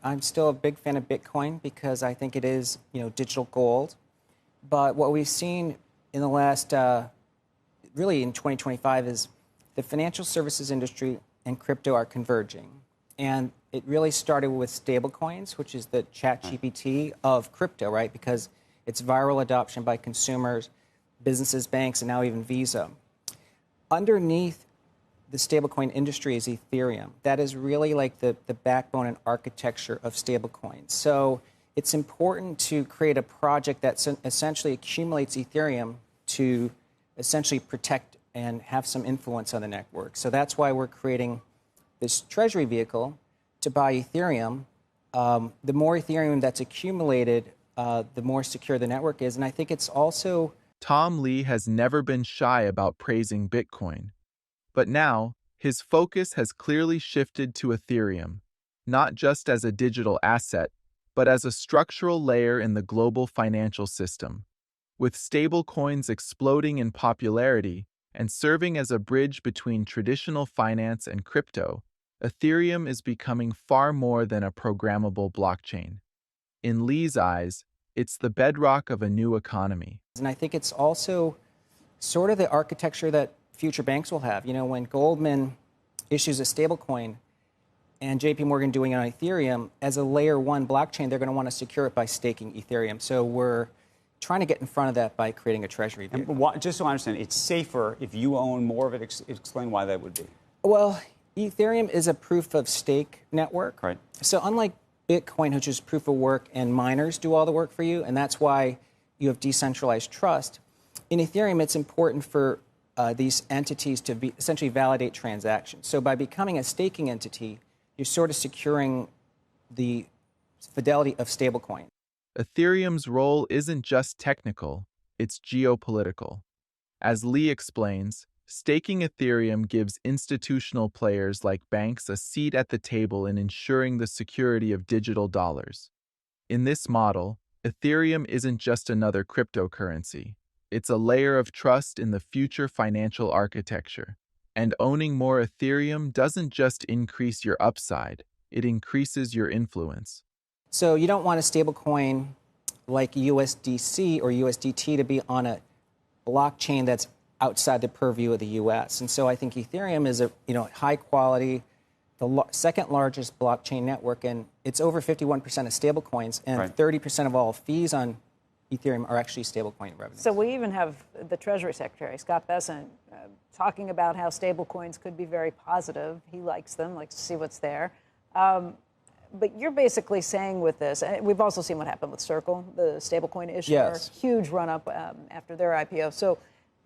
I'm still a big fan of Bitcoin because I think it is, digital gold. But what we've seen in the last, really in 2025, is the financial services industry and crypto are converging. And it really started with stablecoins, which is the ChatGPT of crypto, right? Because it's viral adoption by consumers, businesses, banks, and now even Visa. Underneath the stablecoin industry is Ethereum. That is really like the backbone and architecture of stablecoins. So it's important to create a project that essentially accumulates Ethereum to essentially protect and have some influence on the network. So that's why we're creating this treasury vehicle to buy Ethereum. The more Ethereum that's accumulated, the more secure the network is. And I think it's also... Tom Lee has never been shy about praising Bitcoin. But now, his focus has clearly shifted to Ethereum, not just as a digital asset, but as a structural layer in the global financial system. With stablecoins exploding in popularity and serving as a bridge between traditional finance and crypto, Ethereum is becoming far more than a programmable blockchain. In Lee's eyes, it's the bedrock of a new economy. And I think it's also sort of the architecture that future banks will have. When Goldman issues a stablecoin and JP Morgan doing it on Ethereum, as a layer one blockchain, they're going to want to secure it by staking Ethereum. So we're trying to get in front of that by creating a treasury vehicle. Just so I understand, it's safer if you own more of it. Explain why that would be. Well, Ethereum is a proof of stake network. Right. So unlike Bitcoin, which is proof of work and miners do all the work for you, and that's why you have decentralized trust, in Ethereum it's important for these entities to essentially validate transactions. So by becoming a staking entity, you're sort of securing the fidelity of stablecoin. Ethereum's role isn't just technical, it's geopolitical. As Lee explains, staking Ethereum gives institutional players like banks a seat at the table in ensuring the security of digital dollars. In this model, Ethereum isn't just another cryptocurrency. It's a layer of trust in the future financial architecture. And owning more Ethereum doesn't just increase your upside, it increases your influence. So you don't want a stablecoin like USDC or USDT to be on a blockchain that's outside the purview of the U.S. And so I think Ethereum is a high quality, the second largest blockchain network, and it's over 51% of stablecoins, and 30% of all fees on Ethereum are actually stablecoin revenue. So we even have the Treasury Secretary, Scott Bessent, talking about how stablecoins could be very positive. He likes them, likes to see what's there. But you're basically saying with this, and we've also seen what happened with Circle, the stablecoin issuer, yes. Huge run-up after their IPO. So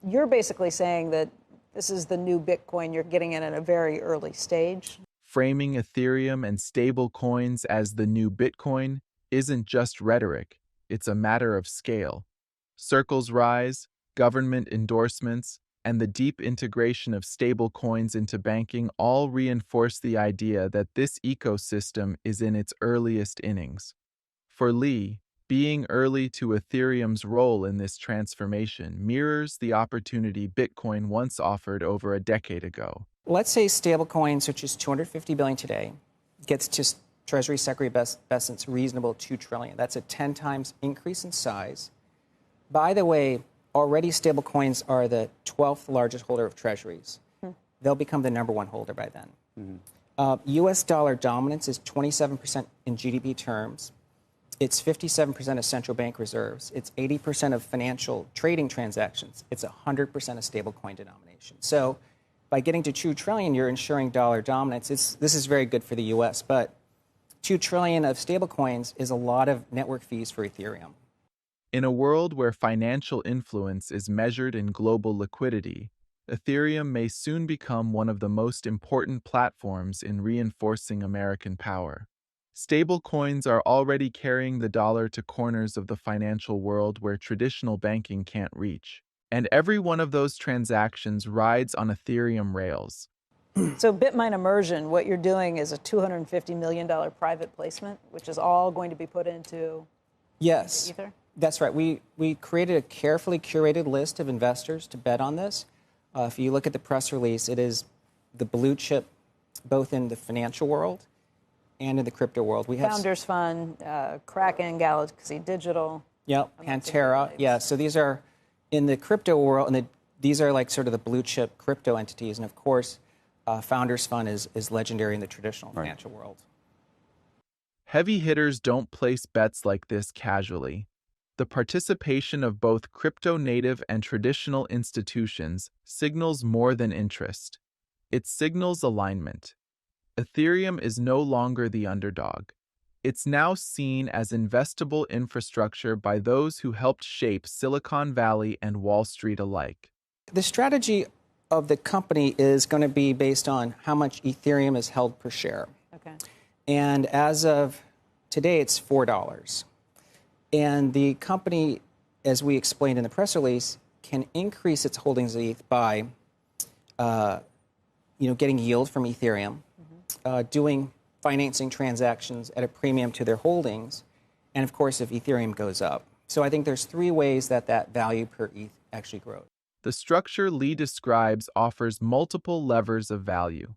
you're basically saying that this is the new Bitcoin, you're getting in at a very early stage? Framing Ethereum and stablecoins as the new Bitcoin isn't just rhetoric, it's a matter of scale. Circle's rise, government endorsements, and the deep integration of stablecoins into banking all reinforce the idea that this ecosystem is in its earliest innings. For Lee, being early to Ethereum's role in this transformation mirrors the opportunity Bitcoin once offered over a decade ago. Let's say stablecoins, which is $250 billion today, gets to Treasury Secretary Bessent's reasonable $2 trillion. That's a 10 times increase in size. By the way, already stablecoins are the 12th largest holder of treasuries. They'll become the number one holder by then. U.S. dollar dominance is 27% in GDP terms. It's 57% of central bank reserves. It's 80% of financial trading transactions. It's 100% of stablecoin denomination. So by getting to $2 trillion, you're ensuring dollar dominance. This is very good for the U.S., but $2 trillion of stablecoins is a lot of network fees for Ethereum. In a world where financial influence is measured in global liquidity, Ethereum may soon become one of the most important platforms in reinforcing American power. Stablecoins are already carrying the dollar to corners of the financial world where traditional banking can't reach. And every one of those transactions rides on Ethereum rails. So BitMine Immersion, what you're doing is a $250 million private placement, which is all going to be put into Yes, Ether? That's right. We created a carefully curated list of investors to bet on this. If you look at the press release, it is the blue chip, both in the financial world and in the crypto world. We have Founders Fund, Kraken, Galaxy Digital. Yep, Pantera. Yeah, so these are in the crypto world, and these are like sort of the blue chip crypto entities. And of course, Founders Fund is legendary in the traditional financial world. Heavy hitters don't place bets like this casually. The participation of both crypto-native and traditional institutions signals more than interest. It signals alignment. Ethereum is no longer the underdog. It's now seen as investable infrastructure by those who helped shape Silicon Valley and Wall Street alike. The strategy of the company is going to be based on how much Ethereum is held per share. Okay. And as of today, it's $4. And the company, as we explained in the press release, can increase its holdings of ETH by, getting yield from Ethereum, doing financing transactions at a premium to their holdings, and of course, if Ethereum goes up. So I think there's three ways that value per ETH actually grows. The structure Lee describes offers multiple levers of value.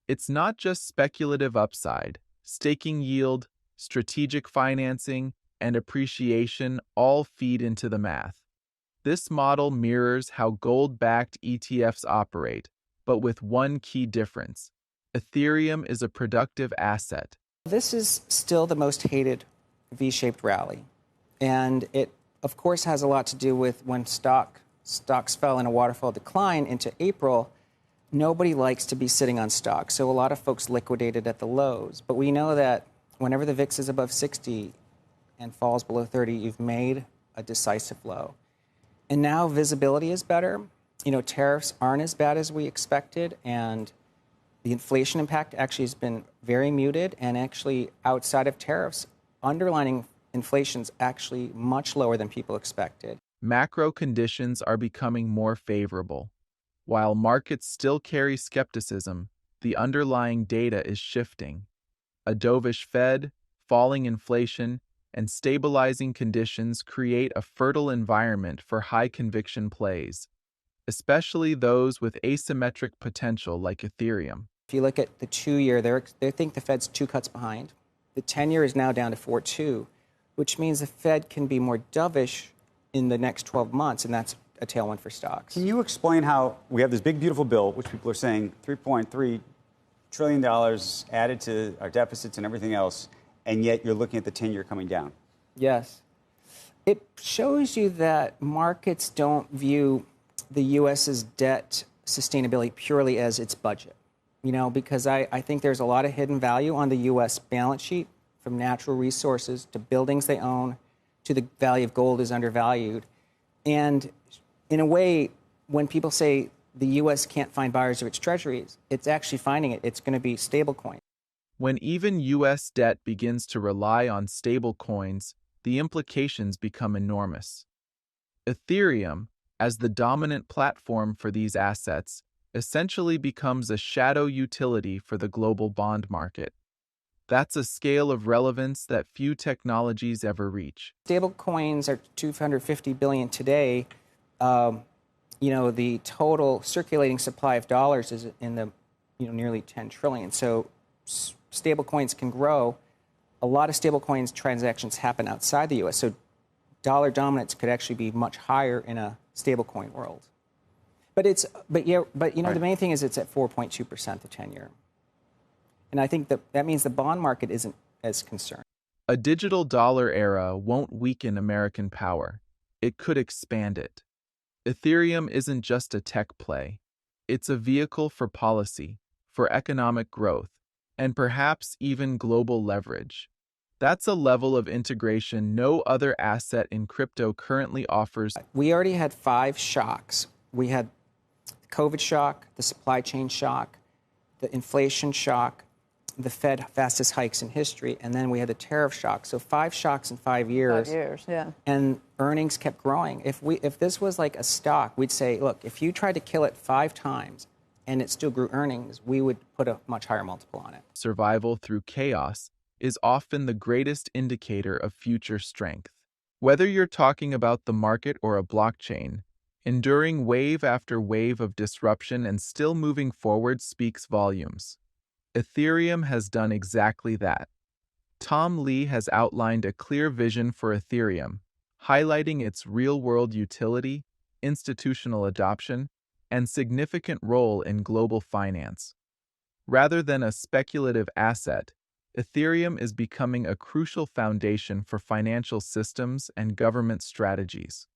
It's not just speculative upside. Staking yield, strategic financing, and appreciation all feed into the math. This model mirrors how gold-backed ETFs operate, but with one key difference. Ethereum is a productive asset. This is still the most hated V-shaped rally. And it, of course, has a lot to do with when stocks fell in a waterfall decline into April. Nobody likes to be sitting on stocks, so a lot of folks liquidated at the lows. But we know that whenever the VIX is above 60 and falls below 30, you've made a decisive low. And now visibility is better. Tariffs aren't as bad as we expected, and the inflation impact actually has been very muted, and actually outside of tariffs, underlying inflation is actually much lower than people expected. Macro conditions are becoming more favorable. While markets still carry skepticism, the underlying data is shifting. A dovish Fed, falling inflation, and stabilizing conditions create a fertile environment for high-conviction plays, especially those with asymmetric potential like Ethereum. If you look at the 2-year, they think the Fed's 2 cuts behind. The 10-year is now down to 4.2, which means the Fed can be more dovish in the next 12 months, and that's a tailwind for stocks. Can you explain how we have this big, beautiful bill, which people are saying $3.3 trillion added to our deficits and everything else, and yet you're looking at the 10-year coming down? Yes. It shows you that markets don't view the U.S.'s debt sustainability purely as its budget. Because I think there's a lot of hidden value on the U.S. balance sheet, from natural resources to buildings they own to the value of gold is undervalued. And in a way, when people say the U.S. can't find buyers of its treasuries, it's actually finding it. It's going to be stablecoin. When even U.S. debt begins to rely on stablecoins, the implications become enormous. Ethereum, as the dominant platform for these assets, essentially becomes a shadow utility for the global bond market. That's a scale of relevance that few technologies ever reach. Stablecoins are $250 billion today. The total circulating supply of dollars is in the nearly 10 trillion. So stablecoins can grow. A lot of stablecoins transactions happen outside the U.S. So dollar dominance could actually be much higher in a stablecoin world. But the main thing is it's at 4.2% the 10-year. And I think that means the bond market isn't as concerned. A digital dollar era won't weaken American power. It could expand it. Ethereum isn't just a tech play. It's a vehicle for policy, for economic growth, and perhaps even global leverage. That's a level of integration no other asset in crypto currently offers. We already had 5 shocks. We had the COVID shock, the supply chain shock, the inflation shock, the Fed fastest hikes in history, and then we had the tariff shock. So 5 shocks in 5 years. 5 years, yeah. And earnings kept growing. If this was like a stock, we'd say, look, if you tried to kill it 5 times and it still grew earnings, we would put a much higher multiple on it. Survival through chaos is often the greatest indicator of future strength. Whether you're talking about the market or a blockchain, enduring wave after wave of disruption and still moving forward speaks volumes. Ethereum has done exactly that. Tom Lee has outlined a clear vision for Ethereum, highlighting its real-world utility, institutional adoption, and significant role in global finance. Rather than a speculative asset, Ethereum is becoming a crucial foundation for financial systems and government strategies.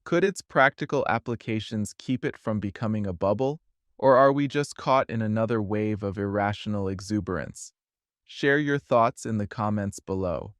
Could its practical applications keep it from becoming a bubble, or are we just caught in another wave of irrational exuberance? Share your thoughts in the comments below.